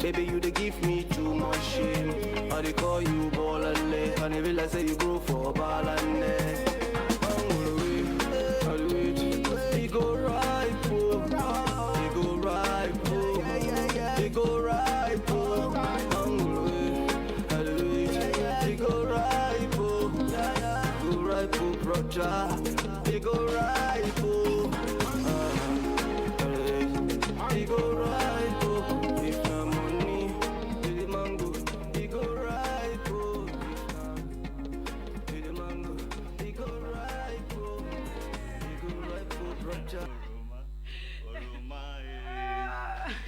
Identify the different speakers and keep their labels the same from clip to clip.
Speaker 1: Baby, you they give me too much shame. I they call you ball and leg, and if I say you grow for ball and leg. He go right, oh. He go right, oh. He go right, oh. He go right, oh. Go right, oh, brother. He go right, oh. He go right, oh. If na money, the mango. He go right, oh. If na the mango, he go right, oh. He go right, oh, brother.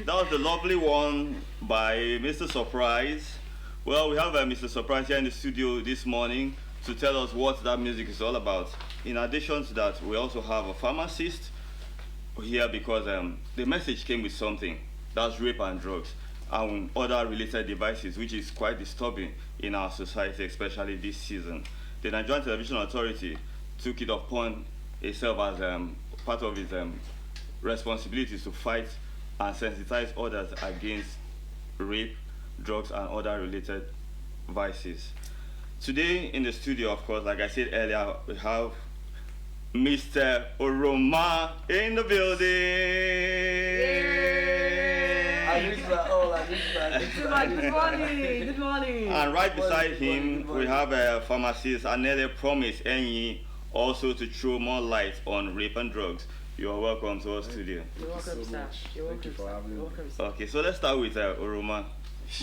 Speaker 2: That was the lovely one by Mr. Surprise. Well, we have Mr. Surprise here in the studio this morning to tell us what that music is all about. In addition to that, we also have a pharmacist here because the message came with something. That's rape and drugs and other related devices, which is quite disturbing in our society, especially this season. The Nigerian Television Authority took it upon itself as part of its responsibilities to fight and sensitize others against rape, drugs, and other related vices. Today in the studio, of course, like I said earlier, we have Mr. Oroma in the building.
Speaker 3: Good morning. Good morning.
Speaker 2: And right beside him, we have a pharmacist, Anele Promise Enyi, also to throw more light on rape and drugs. You are welcome to our studio.
Speaker 3: You're welcome, sir. You're welcome, sir.
Speaker 2: Okay, so let's start with Oroma,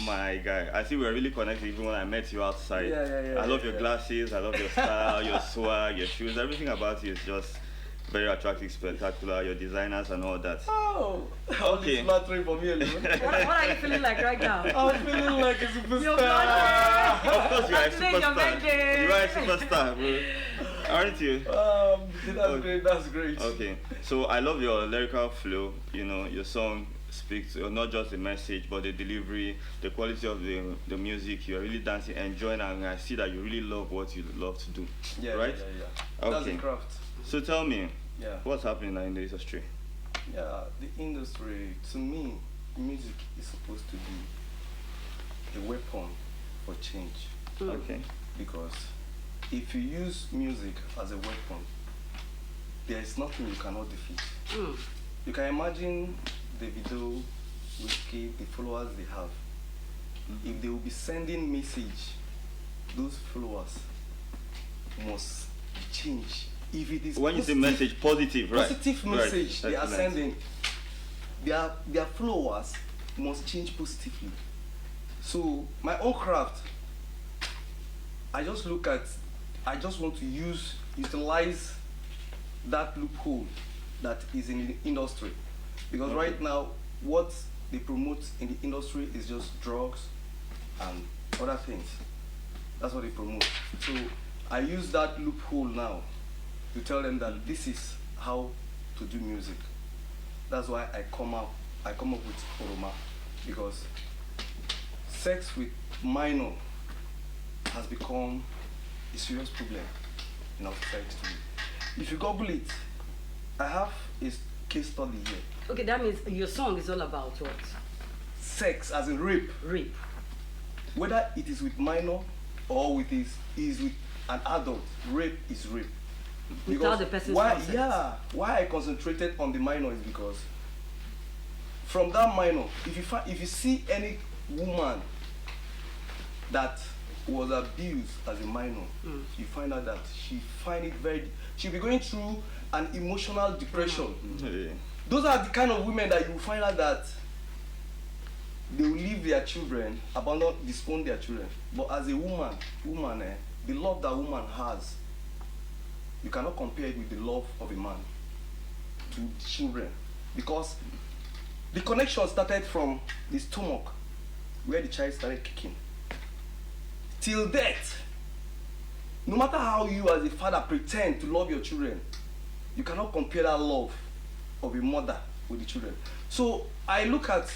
Speaker 2: my guy. I see we're really connected even when I met you outside. I love your glasses, I love your style, your swag, your shoes, everything about you is just very attractive, spectacular, your designers and all that.
Speaker 1: Oh, okay. Flattering for me alone.
Speaker 3: What are you feeling like right now?
Speaker 1: I'm feeling like a superstar.
Speaker 2: Of course, you are a superstar. You are a superstar, bro. Aren't you?
Speaker 1: That's great. That's great.
Speaker 2: Okay, so I love your lyrical flow. You know, your song speaks not just the message, but the delivery, the quality of the music. You're really dancing, enjoying, and I see that you really love what you love to do.
Speaker 1: Yeah,
Speaker 2: right?
Speaker 1: Yeah.
Speaker 2: Okay.
Speaker 1: That's the craft.
Speaker 2: So tell me,
Speaker 1: yeah,
Speaker 2: what's happening now in the industry?
Speaker 1: Yeah, the industry, to me, music is supposed to be a weapon for change.
Speaker 2: Okay.
Speaker 1: Because if you use music as a weapon, there is nothing you cannot defeat. You can imagine the video, Whiskey, the followers they have. If they will be sending message, those followers must change. If it is
Speaker 2: when you say message, positive, right?
Speaker 1: Positive message they are sending, their followers must change positively. So my own craft, I just want to utilize that loophole that is in the industry. Because right now, what they promote in the industry is just drugs and other things. That's what they promote. So I use that loophole now to tell them that this is how to do music. That's why I come up with Oroma, because sex with minor has become a serious problem in our society today. If you Google it, I have a case study here.
Speaker 3: Okay, that means your song is all about what?
Speaker 1: Sex, as in rape.
Speaker 3: Rape.
Speaker 1: Whether it is with minor or is with an adult, rape is rape.
Speaker 3: Without the person's consent.
Speaker 1: Yeah, why I concentrated on the minor is because from that minor, if you see any woman that was abused as a minor, you find out that she'll be going through an emotional depression. Those are the kind of women that you will find out that they will leave their children, disown their children. But as a woman, the love that woman has, you cannot compare it with the love of a man to children, because the connection started from the stomach where the child started kicking till death. No matter how you as a father pretend to love your children, you cannot compare that love of a mother with the children. So I look at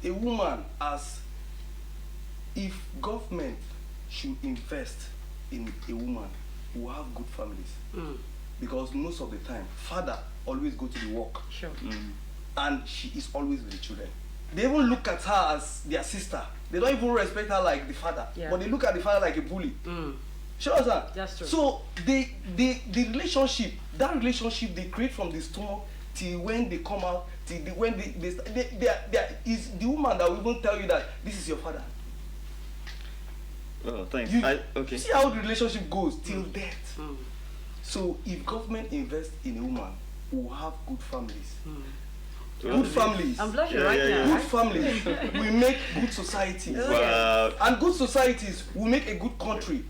Speaker 1: a woman as if government should invest in a woman who have good families. Because most of the time, father always go to the work.
Speaker 3: Sure.
Speaker 1: And she is always with the children. they even look at her as their sister. They don't even respect her like the father, but they look at the father like a bully. Sure, sir.
Speaker 3: That's true.
Speaker 1: So the relationship, that relationship they create from the stomach till when they come out, till when they is the woman that will even tell you that this is your father.
Speaker 2: Oh, thanks. Okay.
Speaker 1: You see how the relationship goes till death. So if government invests in a woman, we'll have good families. Good families.
Speaker 3: I'm blushing right now.
Speaker 1: Good families will make good societies. And good societies will make a good country.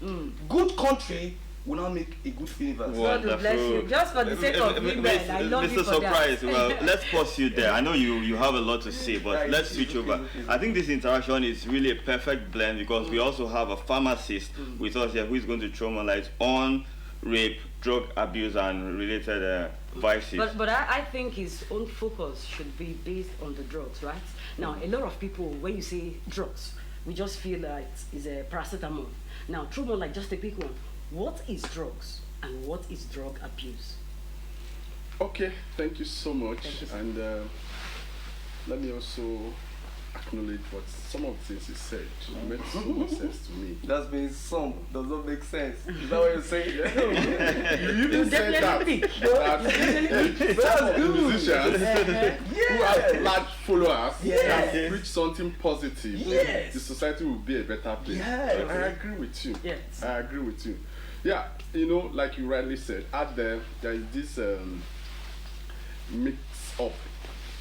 Speaker 1: Good country will now make a good universe.
Speaker 3: God will bless you. Just for the sake of women, I love you for
Speaker 2: Surprise,
Speaker 3: that.
Speaker 2: well, let's pause you there. I know you have a lot to say, but let's switch over. I think this interaction is really a perfect blend because we also have a pharmacist with us here who is going to throw more light on rape, drug abuse, and related vices.
Speaker 3: But I think his own focus should be based on the drugs, right? Now, a lot of people, when you say drugs, we just feel like it's a paracetamol. Now, throw more like just a big one. What is drugs and what is drug abuse?
Speaker 4: Okay, thank you so much. And let me also acknowledge what some of the things he said. It made so much sense to me.
Speaker 1: That's been some does not make sense. Is that what you're saying?
Speaker 4: You even said that musicians who have large followers can preach something positive. The society will be a better place. I agree with you.
Speaker 3: Yes.
Speaker 4: I agree with you. Yeah, you know, like you rightly said, out there is this mix up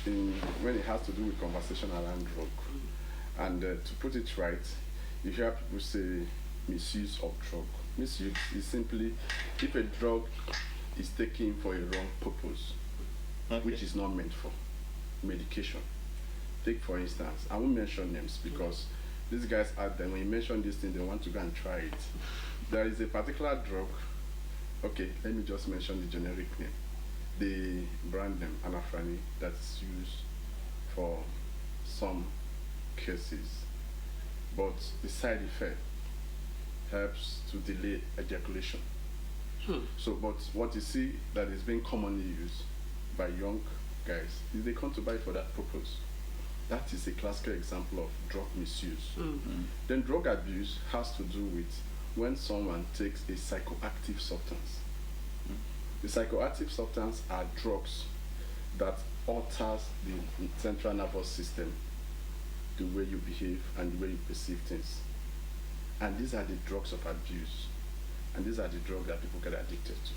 Speaker 4: when it has to do with conversation around drug. And to put it right, you hear people say misuse of drug. Misuse is simply if a drug is taken for a wrong purpose, which is not meant for. Medication. Take for instance, I won't mention names because these guys out there, when you mention this thing, they want to go and try it. There is a particular drug, okay, let me just mention the generic name. The brand name, Anafrani, that's used for some cases. But the side effect helps to delay ejaculation. So, but what you see that is being commonly used by young guys is they come to buy it for that purpose. That is a classical example of drug misuse. Then drug abuse has to do with when someone takes a psychoactive substance. The psychoactive substance are drugs that alters the central nervous system, the way you behave and the way you perceive things. And these are the drugs of abuse. And these are the drugs that people get addicted to.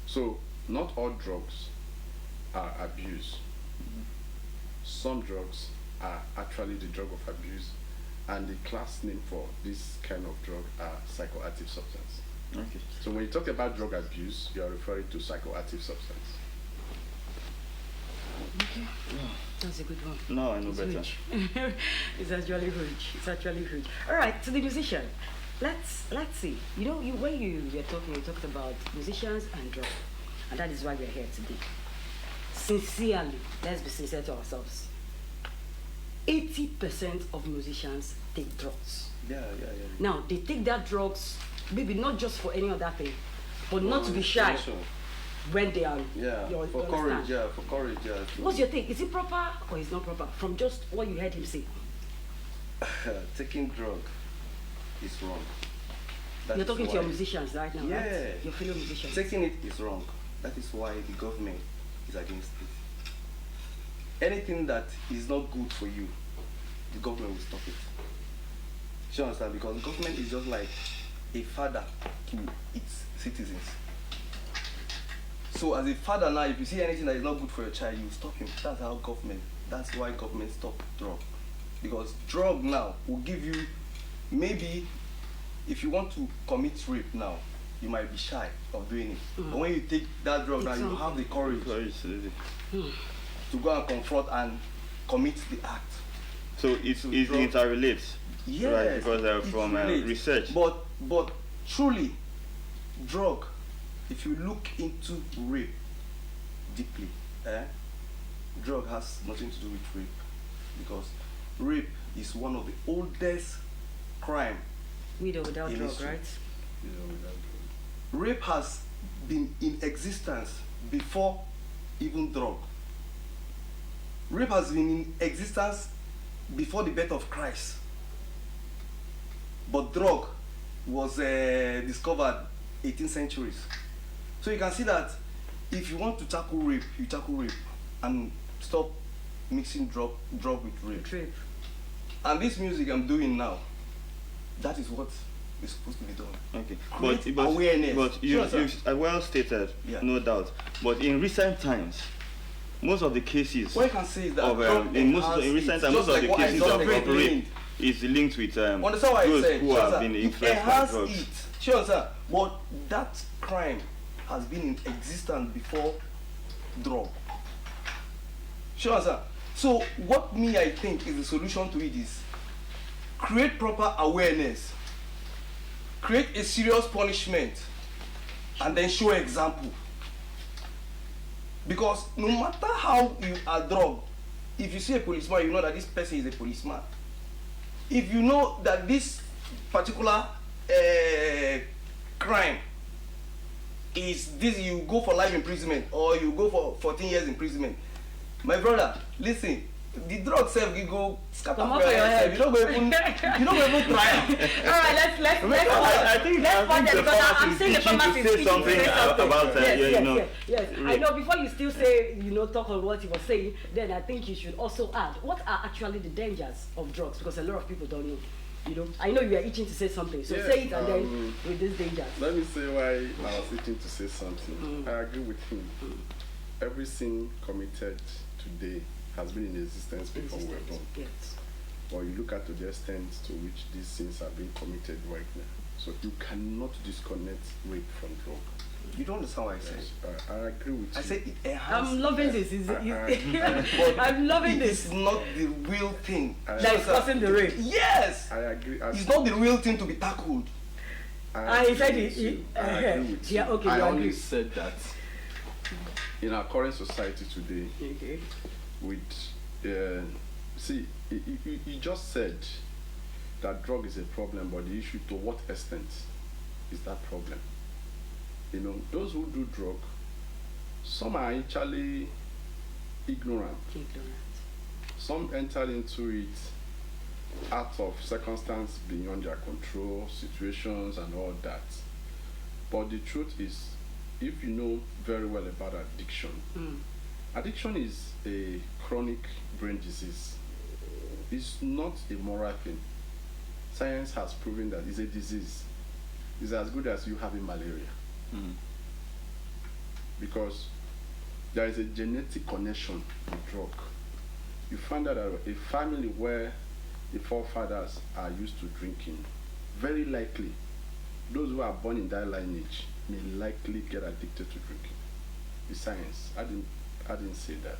Speaker 4: So not all drugs are abuse. Some drugs are actually the drug of abuse, and the class name for this kind of drug are psychoactive substance.
Speaker 2: Okay.
Speaker 4: So when you talk about drug abuse, you are referring to psychoactive substance.
Speaker 3: Okay. That's a good one.
Speaker 2: No, I know better.
Speaker 3: Huge. It's actually huge. It's actually huge. All right, to the musician. Let's see. You know, when you were talking, you talked about musicians and drugs, and that is why we're here today. Sincerely, let's be sincere to ourselves. 80% of musicians take drugs.
Speaker 1: Yeah.
Speaker 3: Now, they take that drugs, maybe not just for any other thing, but not to be shy when they are.
Speaker 1: For courage.
Speaker 3: What's your take? Is it proper or is not proper? From just what you heard him say.
Speaker 1: Taking drug is wrong.
Speaker 3: You're talking to your musicians right now,
Speaker 1: Yeah.
Speaker 3: right? Your fellow musicians.
Speaker 1: Taking it is wrong. That is why the government is against it. Anything that is not good for you, the government will stop it. Do you understand? Because government is just like a father to its citizens. So as a father now, if you see anything that is not good for your child, you stop him. That's why government stop drug. Because drug now will give you, maybe if you want to commit rape now, you might be shy of doing it. But when you take that drug now, you have the courage to go and confront and commit the act.
Speaker 2: So it interrelates.
Speaker 1: Yes,
Speaker 2: right? Because from research.
Speaker 1: But truly, drug, if you look into rape deeply, drug has nothing to do with rape. Because rape is one of the oldest crime.
Speaker 3: With or without drug, right?
Speaker 1: Rape has been in existence before even drug. Rape has been in existence before the birth of Christ. But drug was discovered 18th centuries. So you can see that if you want to tackle rape, you tackle rape and stop mixing drug with rape. And this music I'm doing now, that is what is supposed to be done.
Speaker 2: Okay,
Speaker 1: Create awareness.
Speaker 2: But you well stated,
Speaker 1: Yeah.
Speaker 2: no doubt. But in recent times, most of the cases
Speaker 1: What I can say is that
Speaker 2: of in recent times, most of the cases of rape is linked with
Speaker 1: understand what I
Speaker 2: those
Speaker 1: said?
Speaker 2: who have been influenced by drugs.
Speaker 1: It. Sure, sir. But that crime has been in existence before drug. Sure, sir. So what I think is the solution to it is create proper awareness, create a serious punishment, and then show example. Because no matter how you are drugged, if you see a policeman, you know that this person is a policeman. If you know that this particular crime is this, you go for life imprisonment or you go for 14 years imprisonment. My brother, listen, the drug self you go scatter for your head. You don't go even try.
Speaker 3: All right, let's
Speaker 2: I think
Speaker 3: because I'm saying the pharmacist
Speaker 2: say something about
Speaker 3: yes. I know before you still say, talk on what he was saying, then I think you should also add what are actually the dangers of drugs, because a lot of people don't know. I know you are itching to say something, so say it and then with these dangers.
Speaker 4: Let me say why I was itching to say something. I agree with him. Every sin committed today has been in existence before we were born.
Speaker 3: Yes.
Speaker 4: Or you look at to the extent to which these sins are being committed right now. So you cannot disconnect rape from drug.
Speaker 1: You don't understand what I said.
Speaker 4: Yes, I agree with you.
Speaker 1: I said it enhances.
Speaker 3: I'm loving this. I'm loving this.
Speaker 1: It's not the real thing.
Speaker 3: That is causing the rape.
Speaker 1: Yes.
Speaker 4: I agree.
Speaker 1: It's not the real thing to be tackled.
Speaker 3: He said
Speaker 4: I agree with you.
Speaker 3: Yeah, okay,
Speaker 4: I
Speaker 3: you
Speaker 4: only
Speaker 3: agree.
Speaker 4: said that in our current society today,
Speaker 3: Okay.
Speaker 4: with see, he just said that drug is a problem, but the issue to what extent is that problem? Those who do drug, some are actually ignorant. Some entered into it out of circumstance beyond their control, situations and all that. But the truth is, if you know very well about addiction, addiction is a chronic brain disease. It's not a moral thing. Science has proven that it's a disease. It's as good as you having malaria. Because there is a genetic connection with drug. You find out that a family where the forefathers are used to drinking, very likely those who are born in that lineage may likely get addicted to drinking. It's science. I didn't say that.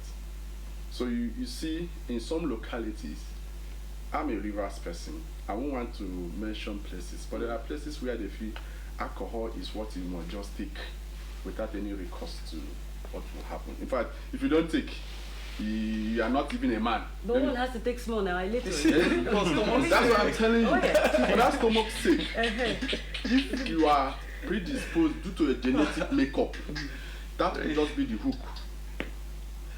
Speaker 4: So you see, in some localities, I'm a Rivers person. I won't want to mention places, but there are places where they feel alcohol is what you must just take without any recourse to what will happen. In fact, if you don't take, you are not even a man.
Speaker 3: But one has to take small now, I literally.
Speaker 4: That's what I'm telling you.
Speaker 3: Oh, yeah.
Speaker 4: For that stomach's sake, if you are predisposed due to a genetic makeup, that will just be the hook.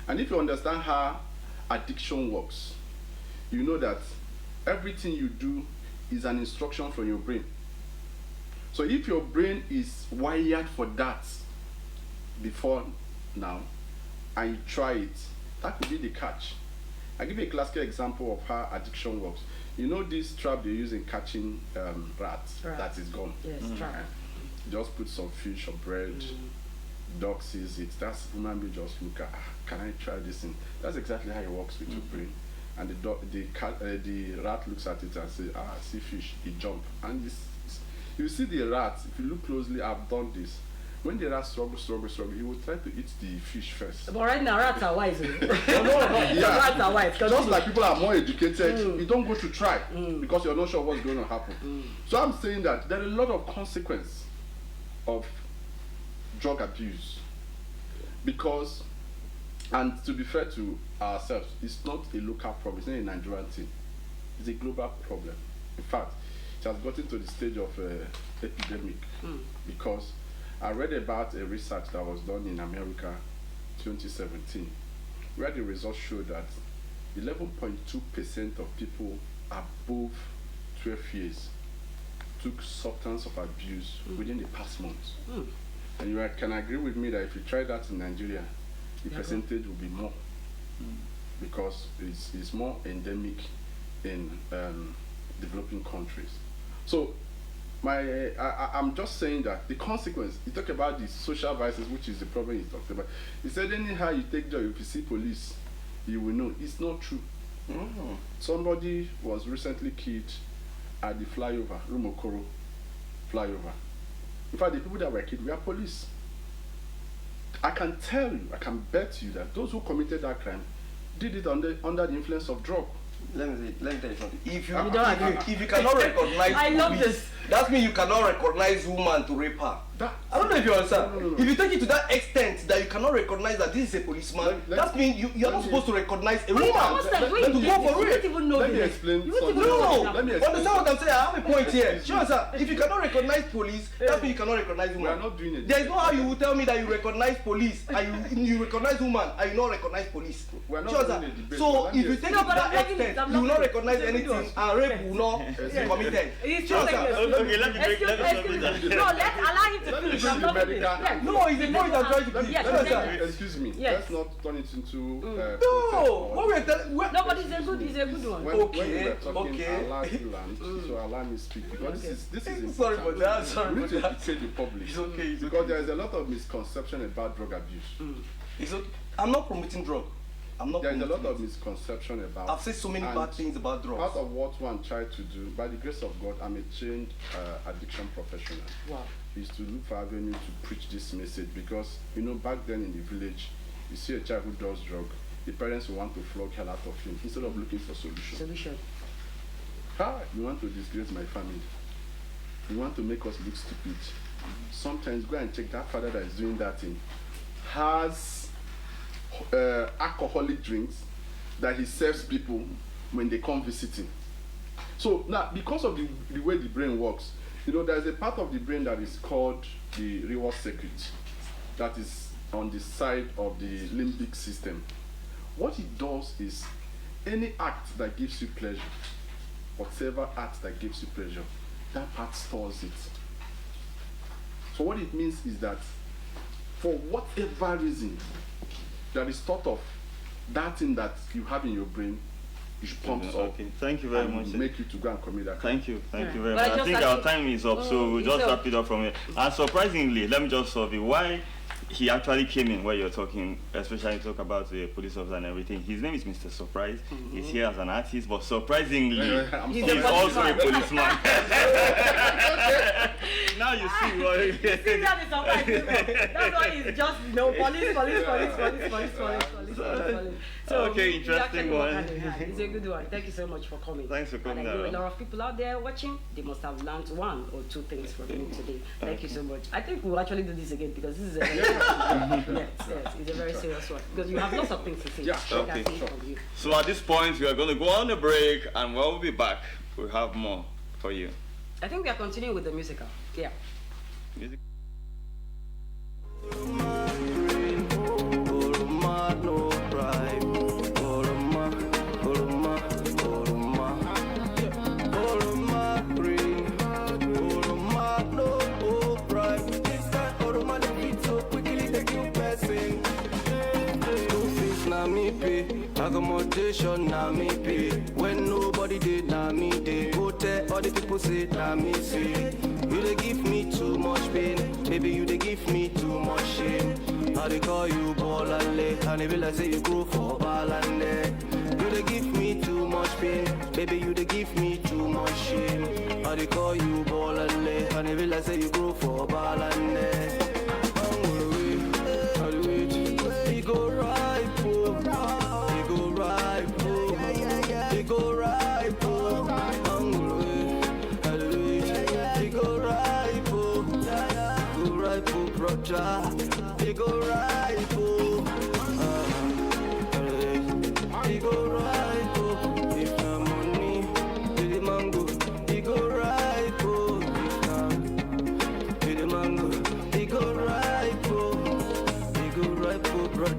Speaker 4: And if you understand how addiction works, you know that everything you do is an instruction from your brain. So if your brain is wired for that before now, and you try it, that could be the catch. I'll give you a classical example of how addiction works. You know this trap they use in catching rats, that is gone.
Speaker 3: Yes, trap.
Speaker 4: Just put some fish or bread, dog sees it, that's human being just look at, can I try this thing? That's exactly how it works with your brain. And the rat looks at it and says, I see fish, he jump. And this, you see the rat, if you look closely, I've done this. When the rat struggle, he will try to eat the fish first.
Speaker 3: But right now, rats are wise.
Speaker 4: Yeah.
Speaker 3: Rats are wise.
Speaker 4: Just like people are more educated, you don't go to try because you're not sure what's going to happen. So I'm saying that there are a lot of consequences of drug abuse because, and to be fair to ourselves, it's not a local problem, it's not a Nigerian thing. It's a global problem. In fact, it has gotten to the stage of epidemic because I read about a research that was done in America 2017 where the results showed that 11.2% of people above 12 years took substance of abuse within the past months. And you can agree with me that if you try that in Nigeria, the percentage will be more because it's more endemic in developing countries. So I'm just saying that the consequence, you talk about the social vices, which is the problem he talked about. He said anyhow you take joy, if you see police, you will know. It's not true. Somebody was recently killed at the flyover, Rumokoro flyover. In fact, the people that were killed were police. I can tell you, I can bet you that those who committed that crime did it under the influence of drug.
Speaker 1: Let me tell you something. If you
Speaker 3: don't agree.
Speaker 1: if you cannot recognize
Speaker 3: I love
Speaker 1: police,
Speaker 3: this.
Speaker 1: that means you cannot recognize woman to rape her. I don't know if you understand.
Speaker 4: No.
Speaker 1: If you take it to that extent that you cannot recognize that this is a policeman, that means you are not supposed to recognize a woman
Speaker 3: What's that? Wait,
Speaker 1: to go for
Speaker 3: you
Speaker 1: rape.
Speaker 3: don't even know
Speaker 4: Let me
Speaker 3: the-
Speaker 4: explain
Speaker 3: you don't
Speaker 4: something.
Speaker 3: even know
Speaker 1: No,
Speaker 3: the-
Speaker 4: Let me explain.
Speaker 1: understand what I'm saying? I have a point here. Sure, sir. If you cannot recognize police, that means you cannot recognize woman.
Speaker 4: We are not doing it.
Speaker 1: There is no how you will tell me that you recognize police and you recognize woman and you not recognize police.
Speaker 4: We are not
Speaker 1: Sure,
Speaker 4: doing
Speaker 1: sir.
Speaker 4: a debate,
Speaker 1: So
Speaker 4: but let me
Speaker 1: if you
Speaker 4: explain.
Speaker 1: take it
Speaker 3: No,
Speaker 1: to
Speaker 3: but I'm
Speaker 1: that
Speaker 3: loving it.
Speaker 1: extent,
Speaker 3: I'm
Speaker 1: you will not
Speaker 3: loving it.
Speaker 1: recognize
Speaker 3: It's a good
Speaker 1: anything
Speaker 3: one.
Speaker 1: and rape will not be committed.
Speaker 3: He's
Speaker 1: Sure,
Speaker 3: just
Speaker 1: sir.
Speaker 3: like
Speaker 2: Okay, let me break. Let me
Speaker 3: Excuse
Speaker 2: stop
Speaker 3: me.
Speaker 2: it.
Speaker 3: No, allow him to
Speaker 4: Let me
Speaker 3: finish.
Speaker 4: bring
Speaker 3: I'm
Speaker 4: the
Speaker 3: not
Speaker 4: medical-
Speaker 3: finished. Yes.
Speaker 1: No, it's the point I'm trying to
Speaker 3: Yes,
Speaker 1: give.
Speaker 3: yes,
Speaker 1: Sure,
Speaker 3: yes.
Speaker 1: sir.
Speaker 4: Excuse me.
Speaker 3: Yes.
Speaker 4: Let's not turn it into
Speaker 1: No, what we're telling.
Speaker 3: No, but it's a good one.
Speaker 4: when
Speaker 1: Okay,
Speaker 4: we were talking,
Speaker 1: okay.
Speaker 4: allow you land, so allow me speak because this is
Speaker 1: Sorry
Speaker 4: important.
Speaker 1: for that, sorry
Speaker 4: We need
Speaker 1: for
Speaker 4: to
Speaker 1: that.
Speaker 4: educate the public.
Speaker 1: It's okay, it's
Speaker 4: because
Speaker 1: okay.
Speaker 4: there is a lot of misconception about drug abuse.
Speaker 1: It's okay. I'm not promoting drug. I'm not
Speaker 4: There is a
Speaker 1: promoting
Speaker 4: lot of
Speaker 1: it.
Speaker 4: misconception about.
Speaker 1: I've said so many
Speaker 4: and
Speaker 1: bad things about
Speaker 4: Part
Speaker 1: drugs.
Speaker 4: of what one tried to do, by the grace of God, I'm a trained addiction professional.
Speaker 3: Wow.
Speaker 4: Is to look for avenue to preach this message because back then in the village, you see a child who does drug, the parents will want to flog hell out of him instead of looking for solutions.
Speaker 3: Solution.
Speaker 4: You want to disgrace my family. You want to make us look stupid. Sometimes go and check that father that is doing that thing has alcoholic drinks that he serves people when they come visiting. So now, because of the way the brain works, there's a part of the brain that is called the reward circuit that is on the side of the limbic system. What it does is any act that gives you pleasure, whatever act that gives you pleasure, that part stores it. So what it means is that for whatever reason that is thought of, that thing that you have in your brain, it pumps up.
Speaker 2: Okay, thank you very
Speaker 4: and
Speaker 2: much.
Speaker 4: will make you to go and commit that crime.
Speaker 2: Thank you very
Speaker 3: But
Speaker 2: much. I
Speaker 3: just
Speaker 2: think
Speaker 3: like
Speaker 2: our
Speaker 3: you-
Speaker 2: time is up, so we'll just wrap it up from here. And surprisingly, let me just solve it. Why he actually came in where you're talking, especially talk about the police officer and everything. His name is Mr. Surprise. He's here as an artist, but surprisingly,
Speaker 4: I'm
Speaker 3: He's
Speaker 4: sorry.
Speaker 2: he's also a policeman. Now you see what.
Speaker 3: See, that is surprising. That's why he's just, police. So
Speaker 2: Okay,
Speaker 3: we
Speaker 2: interesting
Speaker 3: actually work
Speaker 2: one.
Speaker 3: hand in hand. It's a good one. Thank you so much for coming.
Speaker 2: Thanks for coming,
Speaker 3: And I know a
Speaker 2: Aaron.
Speaker 3: lot of people out there watching, they must have learned one or two things from me today. Thank you so much. I think we'll actually do this again because this is a very yes, it's a very serious one. Because you have lots of things to say.
Speaker 4: Yeah,
Speaker 3: I can
Speaker 2: okay,
Speaker 3: see it from you.
Speaker 2: So at this point, we are going to go on a break, and when we'll be back, we'll have more for you.
Speaker 3: I think we are continuing with the musical. Yeah.
Speaker 2: Music.
Speaker 5: Accommodation na me pay. When nobody did na me dey. Go tell all the people say na me say. You dey give me too much pain, baby you dey give me too much shame. I dey call you ball and lay, and it be like say you grow for ball and lay. You dey give me too much pain, baby you dey give me too much shame. I dey call you ball and lay, and it be like say you grow for ball and